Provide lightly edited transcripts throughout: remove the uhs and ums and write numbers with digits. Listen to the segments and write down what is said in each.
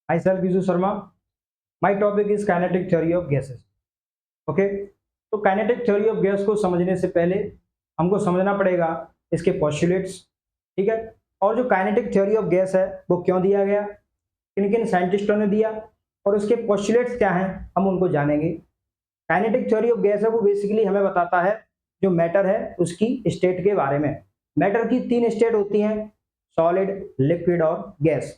Myself Viju Sharma. My topic is kinetic theory of gases. Okay, तो kinetic theory of gas को समझने से पहले हमको समझना पड़ेगा इसके पोस्टुलेट्स, ठीक है। और जो काइनेटिक थ्योरी ऑफ गैस है वो क्यों दिया गया, किन किन साइंटिस्टों ने दिया और उसके पोस्टुलेट्स क्या हैं, हम उनको जानेंगे। काइनेटिक थ्योरी ऑफ गैस है वो बेसिकली हमें बताता है जो मैटर है उसकी स्टेट के बारे में। मैटर की 3 स्टेट होती हैं, सॉलिड, लिक्विड और गैस।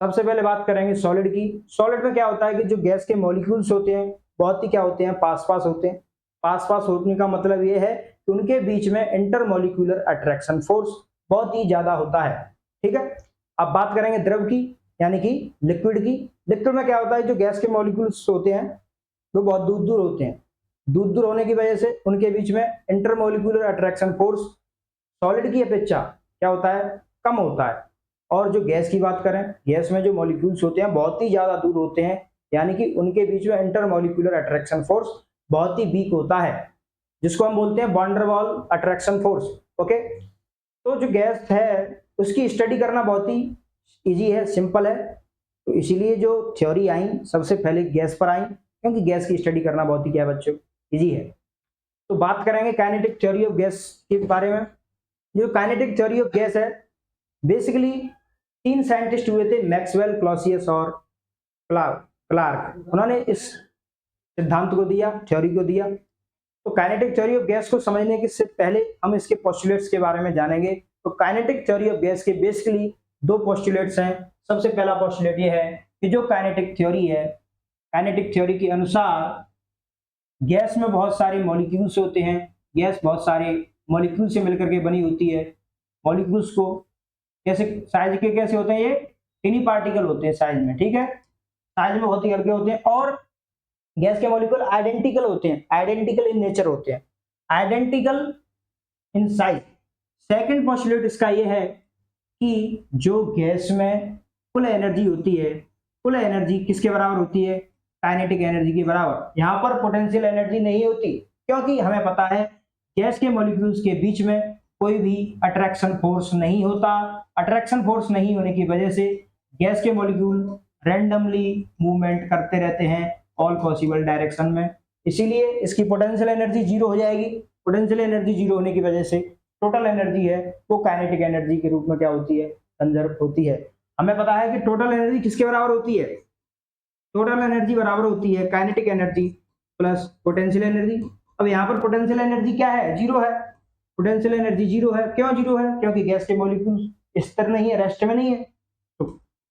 सबसे पहले बात करेंगे सॉलिड की। सॉलिड में क्या होता है कि जो गैस के मॉलिक्यूल्स होते हैं बहुत ही क्या होते हैं, पास पास होते हैं। पास पास होने का मतलब ये है कि उनके बीच में इंटरमॉलिक्यूलर अट्रैक्शन फोर्स बहुत ही ज्यादा होता है, ठीक है। अब बात करेंगे द्रव की, यानी कि लिक्विड की। लिक्विड में क्या होता है, जो गैस के मॉलिक्यूल्स होते हैं वो बहुत दूर दूर होते हैं। दूर दूर होने की वजह से उनके बीच में इंटरमॉलिक्यूलर अट्रैक्शन फोर्स सॉलिड की अपेक्षा क्या होता है, कम होता है। और जो गैस की बात करें, गैस में जो मॉलिक्यूल्स होते हैं बहुत ही ज्यादा दूर होते हैं, यानी कि उनके बीच में इंटरमॉलिक्यूलर अट्रैक्शन फोर्स बहुत ही वीक होता है, जिसको हम बोलते हैं वैन डर वाल अट्रैक्शन फोर्स। ओके, तो जो गैस है उसकी स्टडी करना बहुत ही इजी है, सिंपल है। तो इसीलिए जो थ्योरी आई सबसे पहले गैस पर आई, क्योंकि गैस की स्टडी करना बहुत ही क्या है बच्चों, इजी है। तो बात करेंगे काइनेटिक थ्योरी ऑफ गैस के बारे में। जो काइनेटिक थ्योरी ऑफ गैस है बेसिकली 3 साइंटिस्ट हुए थे, मैक्सवेल, क्लॉसियस और क्लार्क। उन्होंने इस सिद्धांत को दिया, थ्योरी को दिया। तो काइनेटिक थ्योरी ऑफ गैस को समझने के से पहले हम इसके पोस्टुलेट्स के बारे में जानेंगे। तो काइनेटिक थ्योरी ऑफ गैस के बेसिकली 2 पोस्टुलेट्स हैं। सबसे पहला पोस्टुलेट ये है कि जो काइनेटिक थ्योरी है, काइनेटिक थ्योरी के अनुसार गैस में बहुत सारे मॉलिक्यूल्स होते हैं। गैस बहुत सारे मॉलिक्यूल से मिलकर के बनी होती है। मॉलिक्यूल्स को कैसे साइज के कैसे होते हैं, ये टिनी पार्टिकल होते हैं साइज में, ठीक है, साइज में बहुत ही हल्के होते हैं। और गैस के मॉलिक्यूल आइडेंटिकल होते हैं, आइडेंटिकल इन नेचर होते हैं, identical in size. Second postulate इसका ये है कि जो गैस में कुल एनर्जी होती है, कुल एनर्जी किसके बराबर होती है, काइनेटिक एनर्जी के बराबर। यहाँ पर पोटेंशियल एनर्जी नहीं होती, क्योंकि हमें पता है गैस के मॉलिक्यूल्स के बीच में कोई भी अट्रैक्शन फोर्स नहीं होता। अट्रैक्शन फोर्स नहीं होने की वजह से गैस के मॉलिक्यूल रैंडमली मूवमेंट करते रहते हैं ऑल पॉसिबल डायरेक्शन में। इसीलिए इसकी पोटेंशियल एनर्जी जीरो हो जाएगी। पोटेंशियल एनर्जी जीरो होने की वजह से टोटल एनर्जी है वो काइनेटिक एनर्जी के रूप में क्या होती है, कंजर्व होती है। हमें पता है कि टोटल एनर्जी किसके बराबर होती है, टोटल एनर्जी बराबर होती है kinetic energy plus potential energy. अब यहाँ पर पोटेंशियल एनर्जी क्या है, जीरो है। पोटेंशियल एनर्जी जीरो है, क्यों जीरो है, क्योंकि गैस के मॉलिक्यूल स्थिर नहीं है, रेस्ट में नहीं है। तो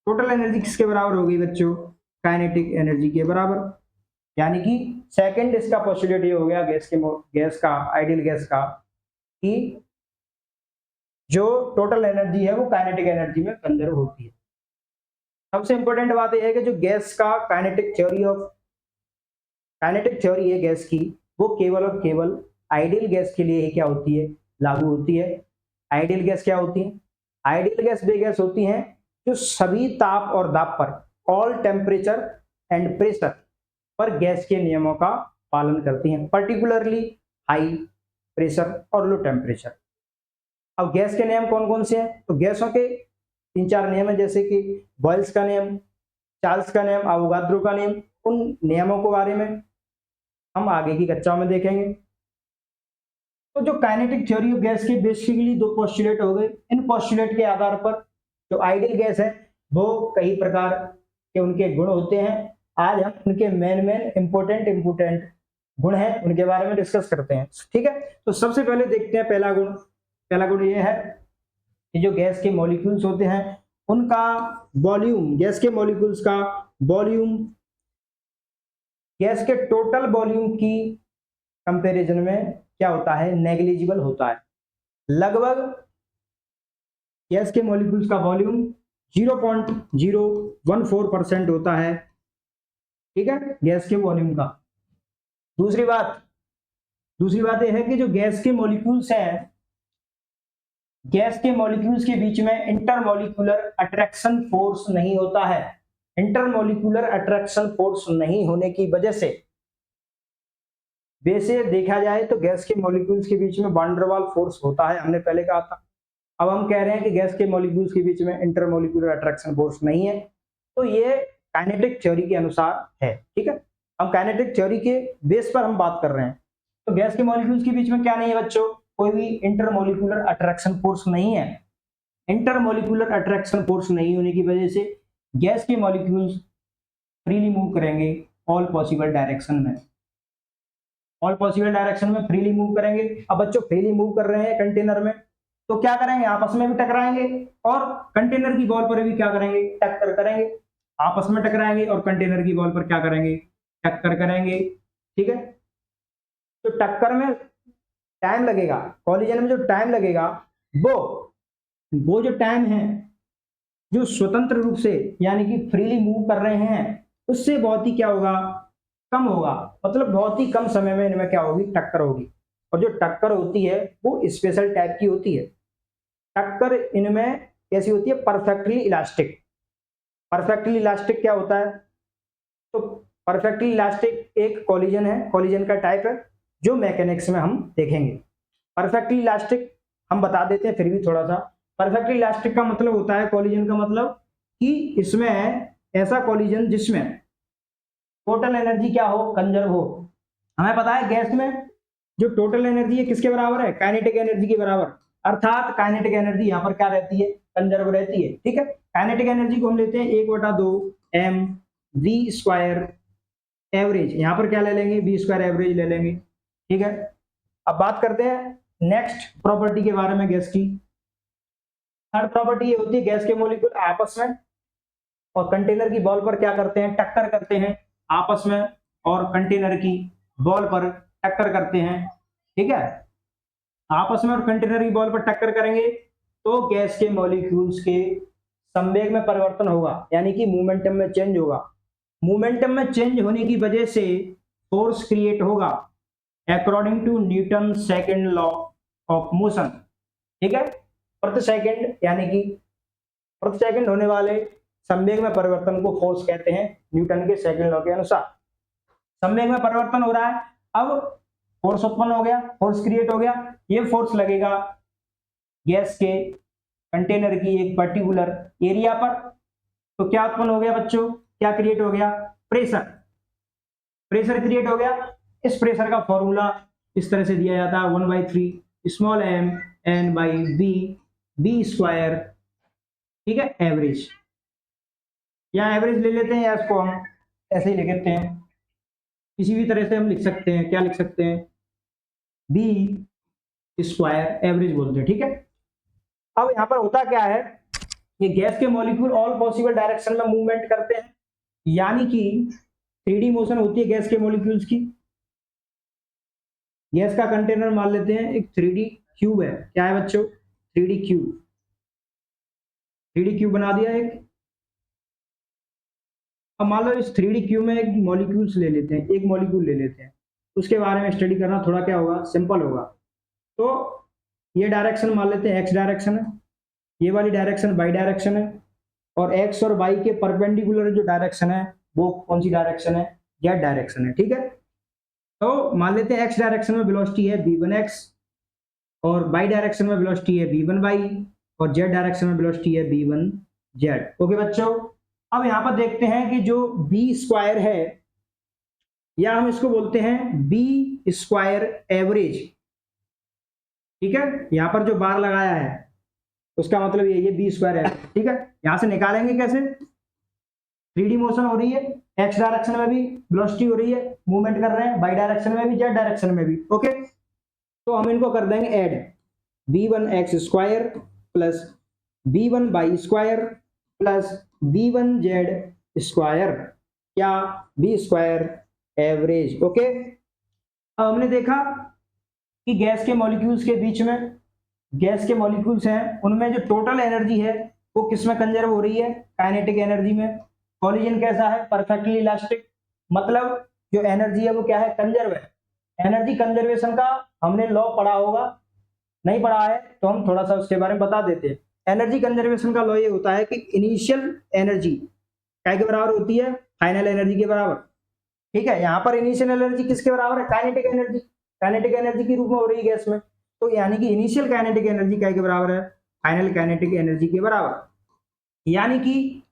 टोटल एनर्जी किसके बराबर हो गई बच्चों, काइनेटिक एनर्जी के बराबर। यानी कि सेकंड इसका पोस्टुलेट ये हो गया गैस का, आइडियल गैस का, कि जो टोटल एनर्जी है वो काइनेटिक एनर्जी में कंजर्व होती है। सबसे इंपॉर्टेंट बात यह है कि जो गैस का काइनेटिक थ्योरी है गैस की, वो केवल और केवल आइडियल गैस के लिए ही क्या होती है, लागू होती है। आइडियल गैस क्या होती है, आइडियल गैस वे गैस होती हैं जो सभी ताप और दाब पर, ऑल टेम्परेचर एंड प्रेशर पर गैस के नियमों का पालन करती हैं, पर्टिकुलरली हाई प्रेशर और लो टेम्परेचर। अब गैस के नियम कौन कौन से हैं, तो गैसों के 3-4 नियम है, जैसे कि बॉयल्स का नियम, चार्ल्स का नियम, अवोगाद्रो का नियम। उन नियमों के बारे में हम आगे की कक्षाओं में देखेंगे। तो जो काइनेटिक थ्योरी ऑफ गैस के बेसिकली 2 पोस्टुलेट हो गए। इन पोस्टुलेट के आधार पर जो आइडियल गैस है वो कई प्रकार के उनके गुण होते हैं। आज हम उनके मेन इंपोर्टेंट गुण हैं उनके बारे में डिस्कस करते हैं, ठीक है। तो सबसे पहले देखते हैं पहला गुण। पहला गुण ये है कि जो गैस के मॉलिक्यूल्स होते हैं उनका वॉल्यूम, गैस के मॉलिक्यूल्स का वॉल्यूम गैस के टोटल वॉल्यूम की कंपैरिजन में क्या होता है, नेग्लिजिबल होता है। लगभग गैस के मॉलिक्यूल्स का वॉल्यूम 0.014% होता है, ठीक है, गैस के वॉल्यूम का। दूसरी बात यह है कि जो गैस के मॉलिक्यूल्स हैं, गैस के मॉलिक्यूल्स के बीच में इंटरमॉलिक्यूलर अट्रैक्शन फोर्स नहीं होता है। इंटरमॉलिक्यूलर अट्रैक्शन फोर्स नहीं होने की वजह से, वैसे देखा जाए तो गैस के मॉलिक्यूल्स के बीच में वैन डर वाल फोर्स होता है, हमने पहले कहा था। अब हम कह रहे हैं कि गैस के मॉलिक्यूल्स के बीच में इंटरमॉलिक्यूलर अट्रैक्शन फोर्स नहीं है। तो ये काइनेटिक थ्योरी के अनुसार है, ठीक है। हम काइनेटिक थ्योरी के बेस पर हम बात कर रहे हैं। तो गैस के मॉलिक्यूल्स के बीच में क्या नहीं है बच्चों, कोई भी इंटरमोलिकुलर अट्रैक्शन फोर्स नहीं है। इंटरमोलिकुलर अट्रैक्शन फोर्स नहीं होने की वजह से गैस के मॉलिक्यूल्स फ्रीली मूव करेंगे ऑल पॉसिबल डायरेक्शन में, ऑल पॉसिबल डायरेक्शन में फ्रीली मूव करेंगे। अब बच्चों फ्रीली मूव कर रहे हैं कंटेनर में, तो क्या करेंगे, आपस में भी टकराएंगे और कंटेनर की वॉल पर भी क्या करेंगे, टक्कर करेंगे। आपस में टकराएंगे और कंटेनर की वॉल पर क्या करेंगे, टक्कर करेंगे, ठीक है। तो टक्कर में टाइम लगेगा, कॉलिजन में जो टाइम लगेगा वो जो टाइम है जो स्वतंत्र रूप से यानी कि फ्रीली मूव कर रहे हैं उससे बहुत ही क्या होगा, कम होगा। मतलब बहुत ही कम समय में इनमें क्या होगी, टक्कर होगी। और जो टक्कर होती है वो स्पेशल टाइप की होती है। टक्कर इनमें कैसी होती है, परफेक्टली इलास्टिक। परफेक्टली इलास्टिक क्या होता है, तो परफेक्टली इलास्टिक एक कॉलिजन है, कॉलिजन का टाइप है जो मैकेनिक्स में हम देखेंगे। परफेक्टली इलास्टिक हम बता देते हैं फिर भी थोड़ा सा। परफेक्टली इलास्टिक का मतलब होता है, कॉलिजन का मतलब कि इसमें ऐसा कॉलिजन जिसमें टोटल एनर्जी क्या हो, कंजर्व हो। हमें पता है गैस में जो टोटल एनर्जी है किसके बराबर है, काइनेटिक एनर्जी के बराबर। अर्थात काइनेटिक एनर्जी यहाँ पर क्या रहती है, कंजर्व रहती है, ठीक है। काइनेटिक एनर्जी को हम लेते हैं 1/2 m v स्क्वायर एवरेज। यहाँ पर क्या ले लेंगे, v स्क्वायर एवरेज ले लेंगे, ठीक है। अब बात करते हैं नेक्स्ट प्रॉपर्टी के बारे में गैस की। थर्ड प्रॉपर्टी ये होती है गैस के मॉलिक्यूल आपस में और कंटेनर की बॉल पर क्या करते हैं, टक्कर करते हैं आपस में, और कंटेनर की बॉल पर टक्कर करते हैं, ठीक है। आपस में और कंटेनर की बॉल पर टक्कर करेंगे तो गैस के मॉलिक्यूल्स के संवेग में परिवर्तन होगा, यानी कि मोमेंटम में चेंज होगा। मोमेंटम में चेंज होने की वजह से फोर्स क्रिएट होगा according to Newton second law of motion, ठीक है। प्रति सेकंड यानी कि प्रति सेकंड होने वाले संवेग में परिवर्तन को फोर्स कहते हैं न्यूटन के सेकंड लॉ के अनुसार। संवेग में परिवर्तन हो रहा है, अब फोर्स उत्पन्न हो गया, फोर्स क्रिएट हो गया। ये फोर्स लगेगा गैस के कंटेनर की एक पर्टिकुलर एरिया पर। तो क्या उत्पन्न हो गया बच्चों, क्या क्रिएट हो गया, प्रेशर। प्रेशर क्रिएट हो गया। इस प्रेशर का फॉर्मूला इस तरह से दिया जाता है 1/3 small m n by v square, ठीक है, एवरेज। या एवरेज ले लेते हैं या इसको हम ऐसे ही लिख लेते हैं, किसी भी तरह से हम लिख सकते हैं। क्या लिख सकते हैं, v स्क्वायर एवरेज बोलते हैं, ठीक है। अब यहाँ पर होता क्या है, ये गैस के मॉलिक्यूल ऑल पॉसिबल डायरेक्शन में मूवमेंट करते हैं, यानी कि 3D मोशन होती है गैस के मॉलिक्यूल्स की। गैस का कंटेनर मान लेते हैं एक 3D क्यूब है। क्या है बच्चों, 3D क्यूब। 3D क्यूब बना दिया एक। अब मान लो इस 3D क्यूब में एक मॉलिक्यूल्स ले लेते हैं, एक मॉलिक्यूल ले लेते हैं। उसके बारे में स्टडी करना थोड़ा क्या होगा, सिंपल होगा। तो ये डायरेक्शन मान लेते हैं एक्स डायरेक्शन है, ये वाली डायरेक्शन वाई डायरेक्शन है, और एक्स और वाई के परपेंडिकुलर जो डायरेक्शन है वो कौन सी डायरेक्शन है, जेड डायरेक्शन है, ठीक है। तो मान लेते हैं एक्स डायरेक्शन में वेलोसिटी है v1x, और वाई डायरेक्शन में वेलोसिटी है v1y, और जेड डायरेक्शन में वेलोसिटी है v1z। ओके बच्चों, अब यहाँ पर देखते हैं कि जो v स्क्वायर है, या हम इसको बोलते हैं v स्क्वायर एवरेज, ठीक है। यहाँ पर जो बार लगाया है उसका मतलब ये v स्क्वायर है, ठीक है। यहाँ से निकालेंगे कैसे, 3D मोशन हो रही है, एक्स डायरेक्शन में भी वेलोसिटी हो रही है, मूवमेंट कर रहे हैं, वाई डायरेक्शन में भी, जेड डायरेक्शन में भी, ओके। तो हम इनको कर देंगे add, v1x square plus v1y square plus v1z square, क्या, v स्क्वायर एवरेज, ओके। अब हमने देखा कि गैस के मॉलिक्यूल्स के बीच में, गैस के मॉलिक्यूल्स हैं उनमें जो टोटल एनर्जी है वो किस में कंजर्व हो रही है, काइनेटिक एनर्जी में। कॉलिजन कैसा है, परफेक्टली इलास्टिक, मतलब जो एनर्जी है वो क्या है, कंजर्व है। एनर्जी कंजर्वेशन का हमने लॉ पढ़ा होगा, नहीं पढ़ा है तो हम थोड़ा सा उसके बारे में बता देते हैं। एनर्जी कंजर्वेशन का लॉ ये होता है कि इनिशियल एनर्जी क्या के बराबर होती है, फाइनल एनर्जी के बराबर, ठीक है। यहाँ पर इनिशियल एनर्जी किसके बराबर है, काइनेटिक एनर्जी, काइनेटिक एनर्जी के रूप में हो रही है गैस में। तो यानी कि इनिशियल काइनेटिक एनर्जी क्या के बराबर है, फाइनल काइनेटिक एनर्जी के बराबर। यानी कि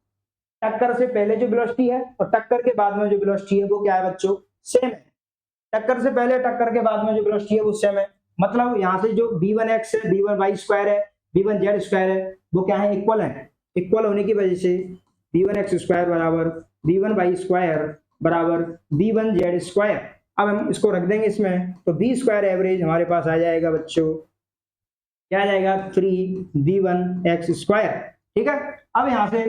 टक्कर से पहले जो वेलोसिटी है और टक्कर के बाद में जो वेलोसिटी है वो क्या है बच्चों, सेम है। टक्कर से पहले टक्कर के बाद में जो वेलोसिटी है वो सेम है, मतलब यहाँ से जो v1x है, v1y स्क्वायर है, v1z स्क्वायर है, वो क्या है, इक्वल है। इक्वल होने की वजह से v1x स्क्वायर बराबर v1y स्क्वायर बराबर v1z स्क्वायर। अब हम इसको रख देंगे इसमें, तो v स्क्वायर एवरेज हमारे पास आ जाएगा बच्चों, क्या आ जाएगा, 3v1x स्क्वायर। ठीक है, अब यहाँ से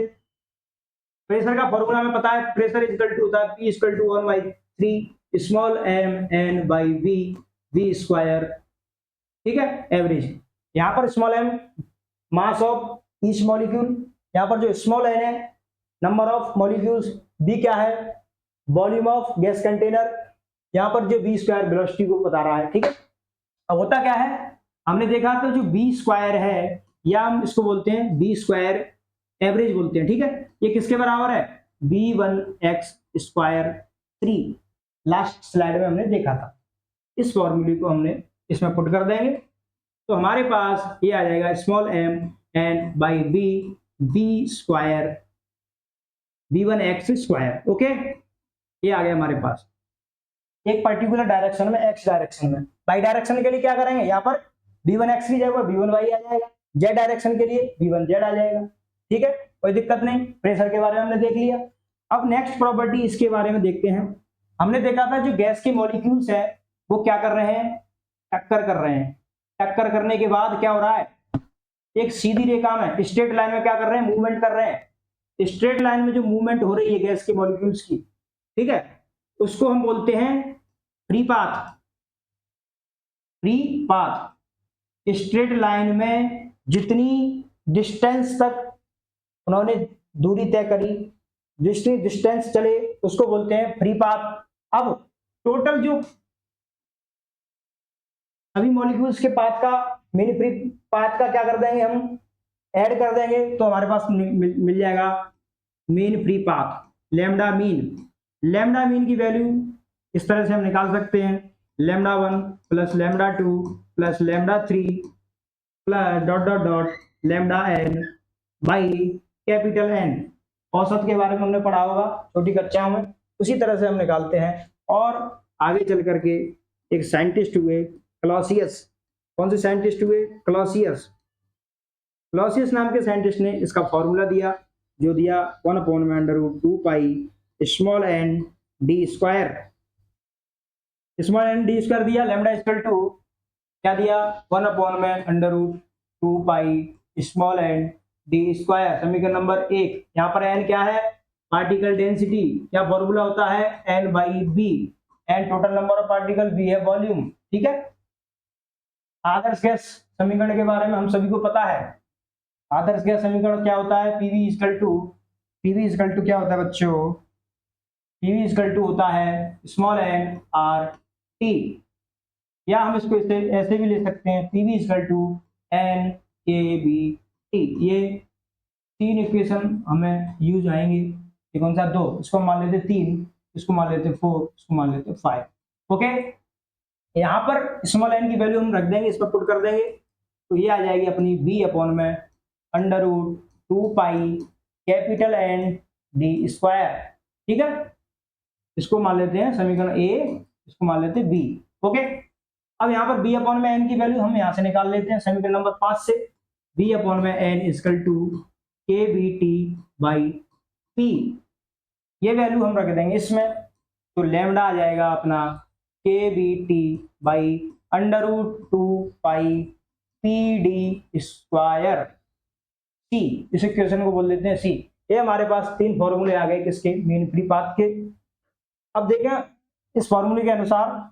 प्रेशर का फॉर्मूला हमें पता है, प्रेशर इक्वल टू होता है P equal to 1/3 small m n by v square. ठीक है, एवरेज। यहाँ पर small m mass of each molecule, यहाँ पर जो स्मॉल n है नंबर ऑफ मॉलिक्यूल्स, v क्या है, वॉल्यूम ऑफ गैस कंटेनर, यहाँ पर जो v स्क्वायर वेलोसिटी को बता रहा है। ठीक है, अब होता क्या है, हमने देखा तो जो v स्क्वायर है या हम इसको बोलते हैं v स्क्वायर एवरेज बोलते हैं। ठीक है, ये किसके बराबर है, v1x स्क्वायर 3, लास्ट स्लाइड में हमने देखा था। इस फॉर्मूले को हमने इसमें पुट कर देंगे, तो हमारे पास ये आ जाएगा small m n by v square v1x square. Okay, ये आ गया हमारे पास एक पर्टिकुलर डायरेक्शन में, x डायरेक्शन में। बाई डायरेक्शन के लिए क्या करेंगे, यहाँ पर v1x की जगह v1y आ जाएगा, z डायरेक्शन के लिए v1z आ जाएगा। ठीक है, कोई दिक्कत नहीं, प्रेशर के बारे में हमने देख लिया। अब नेक्स्ट प्रॉपर्टी इसके बारे में देखते हैं। हमने देखा था जो गैस के मॉलिक्यूल्स है वो क्या कर रहे हैं, टक्कर कर रहे हैं। टक्कर करने के बाद क्या हो रहा है, एक सीधी रेखा में स्ट्रेट लाइन में क्या कर रहे हैं, मूवमेंट कर रहे हैं। स्ट्रेट लाइन में जो मूवमेंट हो रही है गैस के मॉलिक्यूल्स की, ठीक है, उसको हम बोलते हैं free path. Free path, straight line में जितनी डिस्टेंस तक उन्होंने दूरी तय करी, जितनी डिस्टेंस चले उसको बोलते हैं फ्री पाथ। अब टोटल जो सभी मॉलिक्यूल्स के पाथ का, मीन फ्री पाथ का क्या कर देंगे, हम ऐड कर देंगे, तो हमारे पास मिल जाएगा mean free path, lambda mean. Lambda mean की वैल्यू इस तरह से हम निकाल सकते हैं, lambda 1 plus lambda 2 plus lambda 3 plus dot dot dot lambda n by capital N। औसत के बारे में हमने पढ़ा होगा छोटी कक्षाओं में, उसी तरह से हम निकालते हैं। और आगे चल करके एक साइंटिस्ट हुए क्लॉसियस, कौन से साइंटिस्ट हुए, क्लॉसियस। क्लॉसियस नाम के साइंटिस्ट ने इसका फॉर्मूला दिया, जो दिया 1/√2 pi small n d square. Small n d square दिया, लैम्डा इक्वल टू क्या दिया, 1/√2 pi small n d square. समीकरण नंबर 1, यहाँ पर n क्या है, पार्टिकल डेंसिटी, क्या फॉर्मूला होता है, n by b, n total number of particle, b है वॉल्यूम। ठीक है, आदर्श गैस समीकरण के बारे में हम सभी को पता है। आदर्श गैस समीकरण क्या होता है, पीवी इक्वल टू क्या होता है बच्चों, पीवी इक्वल टू होता है स्मॉल n r t, या हम इसको ऐसे भी ले सकते हैं, PV equal to n a b t। ये तीन इक्वेशन हमें यूज आएंगे, ये कौन सा, 2, इसको मान लेते 3, इसको मान लेते 4, इसको मान लेते 5। ओके, यहाँ पर स्मॉल n की वैल्यू हम रख देंगे, इस पर पुट कर देंगे, तो ये आ जाएगी अपनी v/√2 pi capital N d square. ठीक है, इसको मान लेते हैं समीकरण A, इसको मान लेते हैं B। ओके, अब यहाँ पर v/n की वैल्यू हम यहाँ से निकाल लेते हैं समीकरण नंबर 5 से, v/n equal to kBT by P। ये वैल्यू हम रख देंगे इसमें, तो लैम्डा आ जाएगा अपना kBT by √2 pi PD square C। इस इक्वेशन को बोल देते हैं C। ये हमारे पास तीन फॉर्मूले आ गए किसके, मीन फ्री पाथ के। अब देखें, इस फॉर्मूले के अनुसार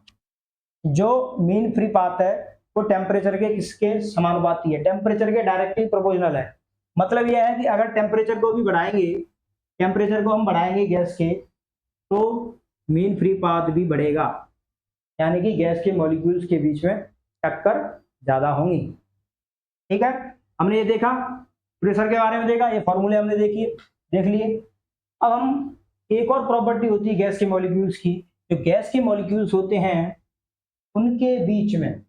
जो मीन फ्री पाथ है वो टेम्परेचर के किसके समानुपाती है, टेम्परेचर के डायरेक्टली प्रोपोर्शनल है। मतलब यह है कि अगर टेम्परेचर को भी बढ़ाएंगे, टेम्परेचर को हम बढ़ाएंगे गैस के, तो मीन फ्री पाथ भी बढ़ेगा, यानी कि गैस के मॉलिक्यूल्स के बीच में टक्कर ज्यादा होंगी। ठीक है, हमने ये देखा, प्रेशर के बारे में देखा, ये फॉर्मूले हमने देख लिए। अब हम एक और प्रॉपर्टी होती है गैस के मॉलिक्यूल्स की, जो गैस के मॉलिक्यूल्स होते हैं उनके बीच में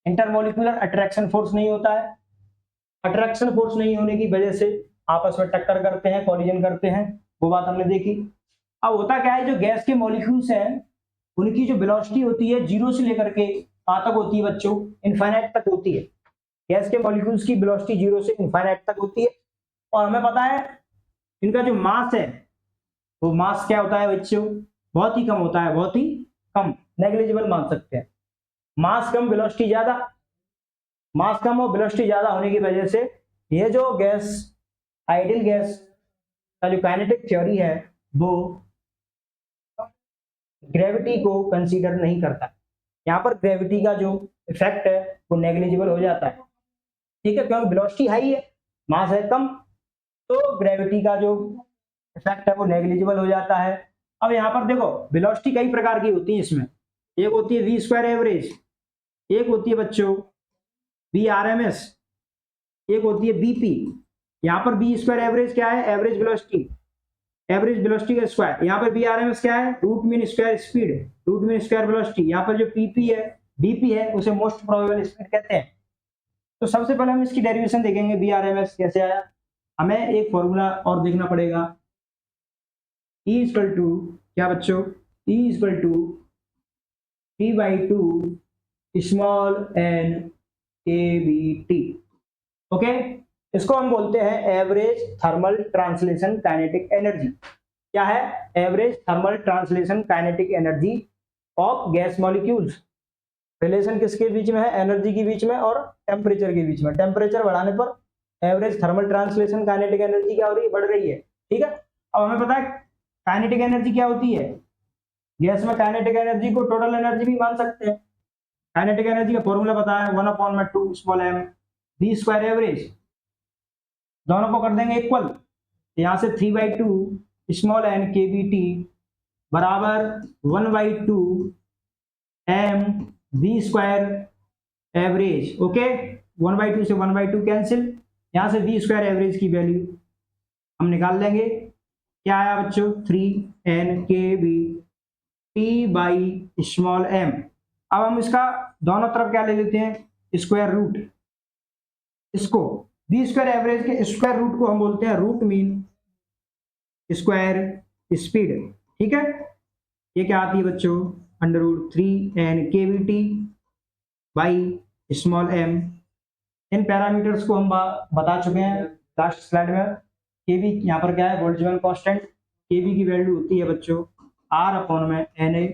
इंटरमॉलिक्यूलर अट्रैक्शन फोर्स नहीं होता है। अट्रैक्शन फोर्स नहीं होने की वजह से आपस में टक्कर करते हैं, कॉलिजन करते हैं, वो बात हमने देखी। अब होता क्या है, जो गैस के मॉलिक्यूल्स हैं उनकी जो वेलोसिटी होती है जीरो से लेकर के कहाँ तक होती है बच्चों, इनफाइनाइट तक होती है। गैस के मॉलिक्यूल्स की वेलोसिटी जीरो से इनफाइनाइट तक होती है। और हमें पता है इनका जो मास है वो मास क्या होता है बच्चों, बहुत ही कम होता है, बहुत ही कम, नेग्लिजिबल मान सकते हैं। मास कम वेलोसिटी ज्यादा, मास कम और वेलोसिटी ज्यादा होने की वजह से ये जो गैस, आइडियल गैस का जो काइनेटिक थ्योरी है वो ग्रेविटी को कंसीडर नहीं करता। यहाँ पर ग्रेविटी का जो इफेक्ट है वो नेग्लिजिबल हो जाता है, ठीक है, क्योंकि वेलोसिटी हाई है, मास है कम, तो ग्रेविटी का जो इफेक्ट है वो नेग्लिजिबल हो जाता है। अब यहाँ पर देखो वेलोसिटी कई प्रकार की होती है इसमें, एक होती है वी स्क्वायर एवरेज, एक होती है बच्चों वी आर एम एस, एक होती है बीपी। यहाँ पर वी स्क्वायर एवरेज क्या है, एवरेज वेलोसिटी, एवरेज वेलोसिटी का स्क्वायर। यहाँ पर वी आर एम एस क्या है, root mean square speed, root mean square velocity. यहाँ पर जो पीपी है, बीपी है, उसे मोस्ट प्रोबेबल स्पीड कहते हैं। तो सबसे पहले हम इसकी डेरिवेशन देखेंगे, वी आर एम एस कैसे आया। हमें एक फॉर्मूला और देखना पड़ेगा, E इक्वल टू क्या बच्चों, E equal to P/2 small n kBT। Okay, इसको हम बोलते हैं average thermal translation kinetic energy. क्या है, average thermal translation kinetic energy of gas molecules. Relation किसके बीच में है, एनर्जी के बीच में और टेम्परेचर के बीच में। टेम्परेचर बढ़ाने पर average thermal translation kinetic energy क्या हो रही है, बढ़ रही है, ठीक है। अब हमें पता है काइनेटिक एनर्जी क्या होती है, गैस में काइनेटिक एनर्जी को टोटल एनर्जी भी मान सकते हैं। काइनेटिक एनर्जी का फॉर्मूला बताया 1/2 small m v square average, दोनों को कर देंगे इक्वल, यहाँ से 3/2 स्मॉल n kBT बराबर 1/2 m v square average. Okay, 1/2 से 1/2 कैंसिल, यहाँ से v स्क्वायर एवरेज की वैल्यू हम निकाल लेंगे, क्या आया बच्चों 3n kBT by small m। अब हम इसका दोनों तरफ क्या ले लेते हैं, स्क्वायर रूट। इसको वी स्क्वायर एवरेज के स्क्वायर रूट को हम बोलते हैं रूट मीन स्क्वायर स्पीड, ठीक है। ये क्या आती है बच्चों, √3n kBT by small m। In parameters को हम बता चुके हैं लास्ट स्लाइड में। केबी यहाँ पर क्या है, बोल्ट्जमैन कांस्टेंट। केबी की वैल्यू होती है बच्चों R/Na,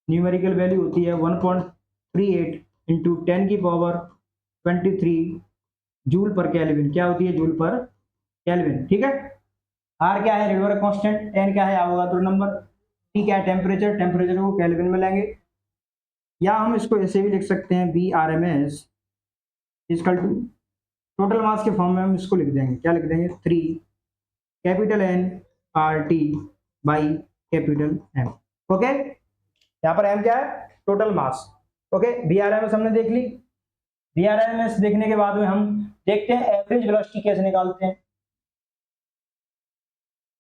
न्यूमेरिकल वैल्यू होती है 1.38 इंटू 10⁻23 जूल पर केल्विन। क्या होती है, जूल पर केल्विन, ठीक है। आर क्या है, रेडोयर कांस्टेंट, एन क्या है, एवोगाड्रो नंबर, टी क्या है, टेम्परेचर, टेम्परेचर को केल्विन में लेंगे। या हम इसको ऐसे भी लिख सकते हैं VRMS equal to total mass के फॉर्म में हम इसको लिख देंगे, क्या लिख देंगे 3 N RT capital M। Okay, यहाँ पर M क्या है, टोटल मास। ओके, VRMS हमने देख ली। VRMS देखने के बाद में हम देखते हैं एवरेज वेलोसिटी कैसे निकालते हैं।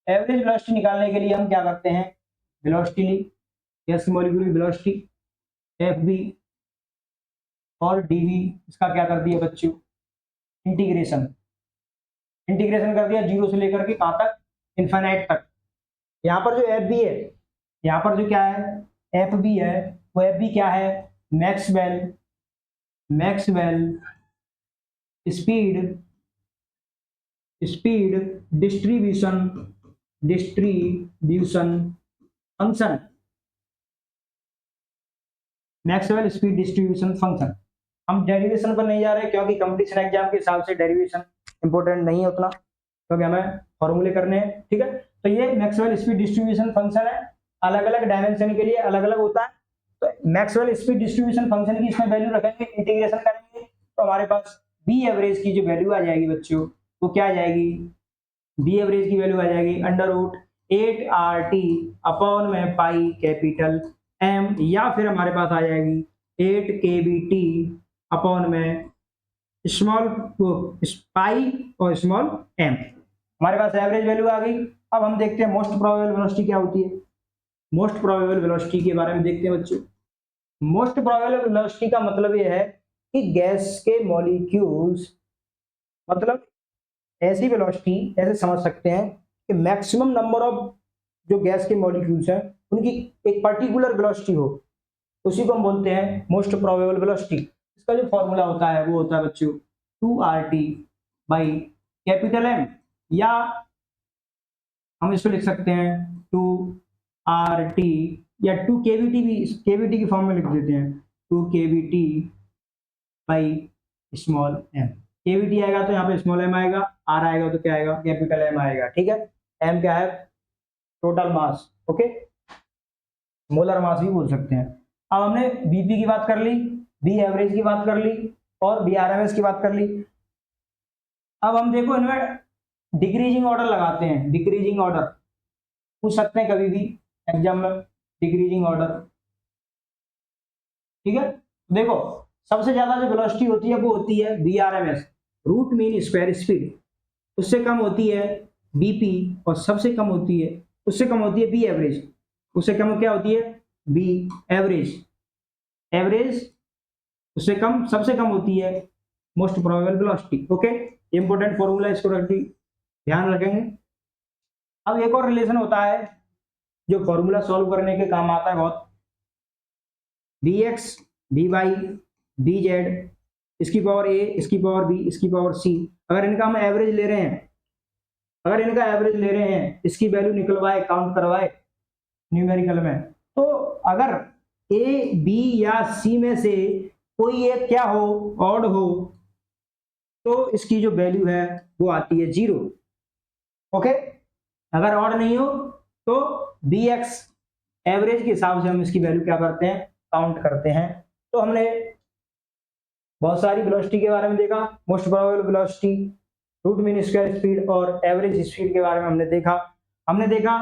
एवरेज वेलोसिटी निकालने के लिए हम क्या करते हैं, वेलोसिटी ली, गैस की मॉलिक्यूलर वेलोसिटी FV और DV, इसका क्या कर दिया बच्चों, इंटीग्रेशन, इंटीग्रेशन कर दिया जीरो से लेकर के कहां तक, इनफाइनाइट तक। यहाँ पर जो FV है, यहाँ पर जो क्या है FV है, वो FV क्या है, Maxwell speed distribution function, Maxwell speed distribution function. हम डेरिवेशन पर नहीं जा रहे क्योंकि कंपटीशन एग्जाम के हिसाब से डेरिवेशन इंपॉर्टेंट नहीं है उतना, क्योंकि हमें फॉर्मूले करने हैं, ठीक है। तो ये मैक्सवेल स्पीड डिस्ट्रीब्यूशन फंक्शन है, अलग अलग डायमेंशन के लिए अलग अलग होता है। तो मैक्सवेल स्पीड डिस्ट्रीब्यूशन फंक्शन की इसमें वैल्यू रखेंगे, इंटीग्रेशन करेंगे, तो हमारे पास बी एवरेज की जो वैल्यू आ जाएगी बच्चों, वो क्या आ जाएगी, बी एवरेज की वैल्यू आ जाएगी √8RT अपॉन में पाई कैपिटल M, या फिर हमारे पास आ जाएगी 8 kBT अपॉन में स्मॉल पाई और स्मॉल m। हमारे पास एवरेज वैल्यू आ गई। अब हम देखते हैं मोस्ट प्रोबेबल वेलोसिटी क्या होती है। मोस्ट प्रोबेबल वेलोसिटी के बारे में देखते हैं बच्चों। मोस्ट प्रोबेबल वेलोसिटी का मतलब यह है कि गैस के मॉलिक्यूल्स, मतलब ऐसी वेलोसिटी ऐसे समझ सकते हैं कि मैक्सिमम नंबर ऑफ जो गैस के मॉलिक्यूल्स हैं उनकी एक पर्टिकुलर वेलोसिटी हो, उसी को हम बोलते हैं मोस्ट प्रोबेबल वेलोसिटी। इसका जो फॉर्मूला होता है वो होता है बच्चों 2RT बाई कैपिटल M, या हम इसको लिख सकते हैं 2RT या 2kVT भी, kVT की फॉर्म में लिख देते हैं 2kVT by small m। kVT आएगा तो यहाँ पे स्मॉल m आएगा, R आएगा तो क्या आएगा, कैपिटल M आएगा। ठीक है, m क्या है, total mass, okay, molar mass भी बोल सकते हैं। अब हमने बीपी की बात कर ली, बी एवरेज की बात कर ली और बीआरएमएस की बात कर ली। अब हम देखो इनमें डिक्रीजिंग ऑर्डर लगाते हैं, डिक्रीजिंग ऑर्डर पूछ सकते हैं कभी भी एग्जाम में, डिक्रीजिंग ऑर्डर। ठीक है, देखो सबसे ज्यादा जो वेलोसिटी होती है वो होती है बीआरएमएस, रूट मीन स्क्वायर स्पीड, उससे कम होती है बीपी और सबसे कम होती है, उससे कम होती है बी एवरेज, उससे कम क्या होती है बी एवरेज, एवरेज उससे कम, सबसे कम होती है most probable velocity. Okay, important formula, इसको ध्यान रखेंगे। अब एक और रिलेशन होता है जो फॉर्मूला सॉल्व करने के काम आता है बहुत, B X B Y B Z, इसकी पावर ए, इसकी पावर बी, इसकी पावर सी। अगर इनका हम एवरेज ले रहे हैं, अगर इनका एवरेज ले रहे हैं, इसकी वैल्यू निकलवाए, काउंट करवाए न्यूमेरिकल में, तो अगर ए बी या सी में से कोई एक क्या हो, ऑड हो, तो इसकी जो वैल्यू है वो आती है 0। ओके, अगर ऑड नहीं हो तो बी एक्स एवरेज के हिसाब से हम इसकी वैल्यू क्या करते हैं, काउंट करते हैं। तो हमने बहुत सारी वेलोसिटी के बारे में देखा, most probable velocity, root mean square speed और एवरेज स्पीड के बारे में हमने देखा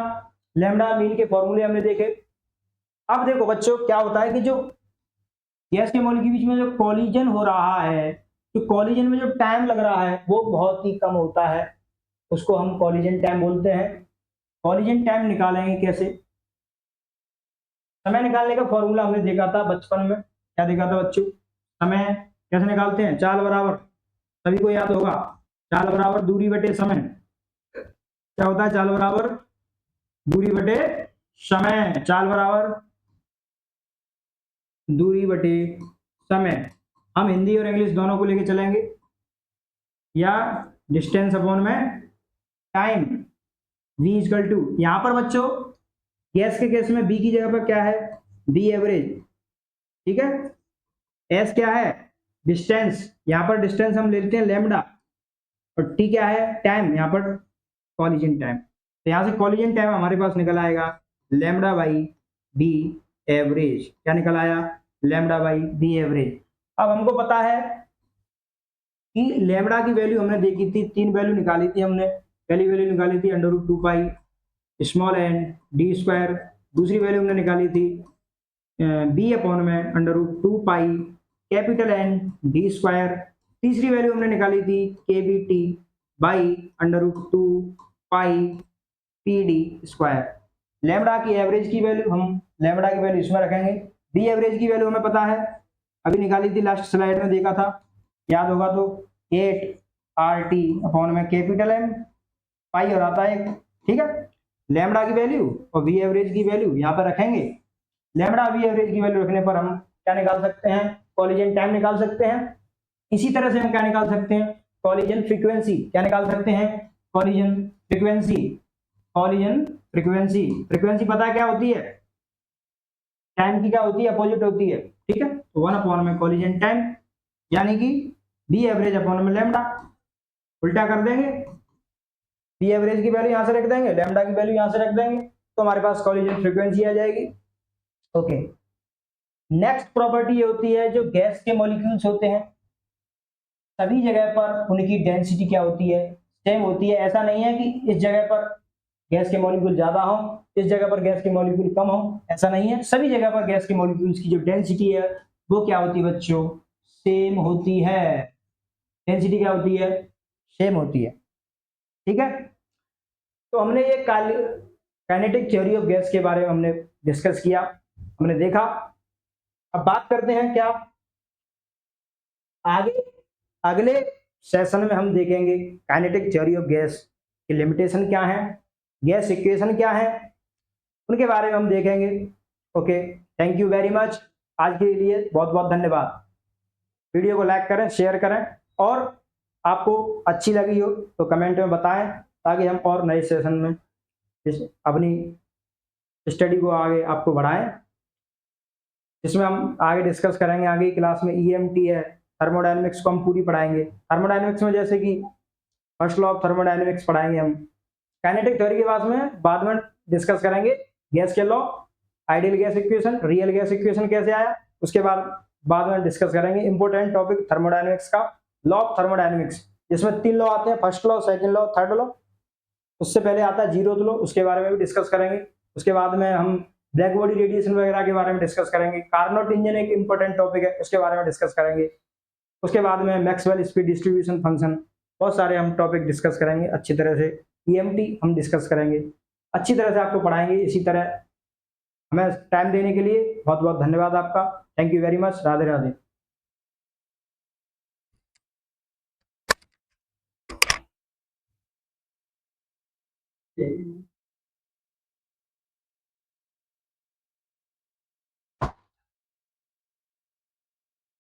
लैम्डा मीन के फॉर्मूले हमने देखे। अब देखो बच्चों क्या होता है कि जो गैस के मॉलिक्यूल के बीच में जो कॉलिजन हो रहा है, तो कॉलिजन में जो टाइम लग रहा है वो बहुत ही कम होता है, उसको हम कॉलिजन टाइम बोलते हैं। कॉलिजन टाइम निकालेंगे कैसे, समय निकालने का फॉर्मूला हमने देखा था बचपन में, क्या देखा था बच्चों, समय कैसे निकालते हैं, चाल बराबर, सभी को याद होगा, चाल बराबर दूरी बटे समय। क्या होता है चाल बराबर दूरी बटे समय, चाल बराबर दूरी बटे समय। हम हिंदी और इंग्लिश दोनों को लेके चलेंगे, या डिस्टेंस अपॉन में टाइम, v इक्वल टू, यहां पर बच्चों गैस के केस में b की जगह पर क्या है, b एवरेज, ठीक है, s क्या है डिस्टेंस, यहां पर डिस्टेंस हम लेते हैं लैम्डा, और t क्या है टाइम, यहां पर कॉलिजन टाइम। तो यहां से कॉलिजन टाइम हमारे पास निकल आएगा लैम्डा बाई b एवरेज, क्या निकल आया, लैम्डा बाई b एवरेज। अब हमको पता है कि लैम्डा की वैल्यू हमने देखी थी, 3 वैल्यू निकाली थी हमने, पहली वैल्यू निकाली थी √2 pi small N D square, दूसरी वैल्यू हमने निकाली थी बी अपॉन में √2 pi capital N D square, तीसरी वैल्यू हमने निकाली थी K B T by √2 pi P D square. Lambda की एवरेज की वैल्यू, हम लैम्डा की वैल्यू इसमें रखेंगे, बी एवरेज की वैल्यू हमें पता है, अभी निकाली थी लास्ट स्लाइड में देखा था, याद होगा तो 8RT अपॉन में कैपिटल एम पाई और आता है, ठीक है, लैम्डा की वैल्यू और वी एवरेज की वैल्यू यहाँ पर रखेंगे। लैम्डा वी एवरेज की वैल्यू रखने पर हम क्या निकाल सकते हैं, कॉलिजन टाइम निकाल सकते हैं। इसी तरह से हम क्या निकाल सकते हैं, कॉलिजन फ्रीक्वेंसी, क्या निकाल सकते हैं, collision frequency, collision frequency, frequency पता है क्या होती है, टाइम की क्या होती है, अपोजिट होती है, ठीक है, तो 1 अपॉन में कॉलिजन टाइम, यानी कि बी एवरेज अपॉन में लैम्डा, उल्टा कर देंगे, बी एवरेज की वैल्यू यहां से रख देंगे, लैम्डा की वैल्यू यहां से रख देंगे, तो हमारे पास कॉलिजन फ्रीक्वेंसी आ जाएगी। ओके, नेक्स्ट प्रॉपर्टी ये होती है जो गैस के मॉलिक्यूल्स होते हैं सभी जगह पर उनकी डेंसिटी क्या होती है, सेम होती है। ऐसा नहीं है कि इस जगह पर गैस के मॉलिक्यूल ज्यादा हो, इस जगह पर गैस के मॉलिक्यूल कम हो, ऐसा नहीं है, सभी जगह पर गैस के मॉलिक्यूल्स की जो डेंसिटी है वो क्या होती है बच्चों, सेम होती है, डेंसिटी क्या होती है, सेम होती है, ठीक है। तो हमने ये काइनेटिक थ्योरी ऑफ गैस के बारे में हमने डिस्कस किया, हमने देखा। अब बात करते हैं क्या आगे, अगले सेशन में हम देखेंगे काइनेटिक थ्योरी ऑफ गैस की लिमिटेशन क्या है, गैस इक्वेशन क्या है, उनके बारे में हम देखेंगे। Okay, thank you very much. आज के लिए बहुत बहुत धन्यवाद। वीडियो को लाइक करें, शेयर करें, और आपको अच्छी लगी हो तो कमेंट में बताएं, ताकि हम और नए सेशन में अपनी स्टडी को आगे आपको बढ़ाएं, जिसमें हम आगे डिस्कस करेंगे। आगे की क्लास में ईएमटी है, थर्मोडायनेमिक्स को हम पूरी पढ़ाएंगे। थर्मोडायनेमिक्स में जैसे कि फर्स्ट लॉ ऑफ थर्मोडायनेमिक्स पढ़ाएंगे हम। काइनेटिक थ्योरी के बाद में डिस्कस करेंगे गैस के law, ideal gas equation, real gas equation कैसे आया, उसके बाद में डिस्कस करेंगे इंपॉर्टेंट टॉपिक थर्मोडायनेमिक्स का, लॉ ऑफ थर्मोडायनेमिक्स, जिसमें 3 लॉ आते हैं, first law, second law, third law. उससे पहले आता है जीरोथ लॉ, उसके बारे में भी डिस्कस करेंगे। उसके बाद में हम ब्लैक बॉडी रेडिएशन वगैरह के बारे में डिस्कस करेंगे। कार्नोट इंजन एक इंपॉर्टेंट टॉपिक है, उसके बारे में डिस्कस करेंगे। उसके बाद में मैक्सवेल स्पीड डिस्ट्रीब्यूशन फंक्शन, बहुत सारे हम टॉपिक डिस्कस करेंगे अच्छी तरह से। ईएमटी हम डिस्कस करेंगे, अच्छी तरह से आपको पढ़ाएंगे। इसी तरह हमें टाइम देने के लिए बहुत बहुत धन्यवाद आपका। Thank you very much. Radhe Radhe.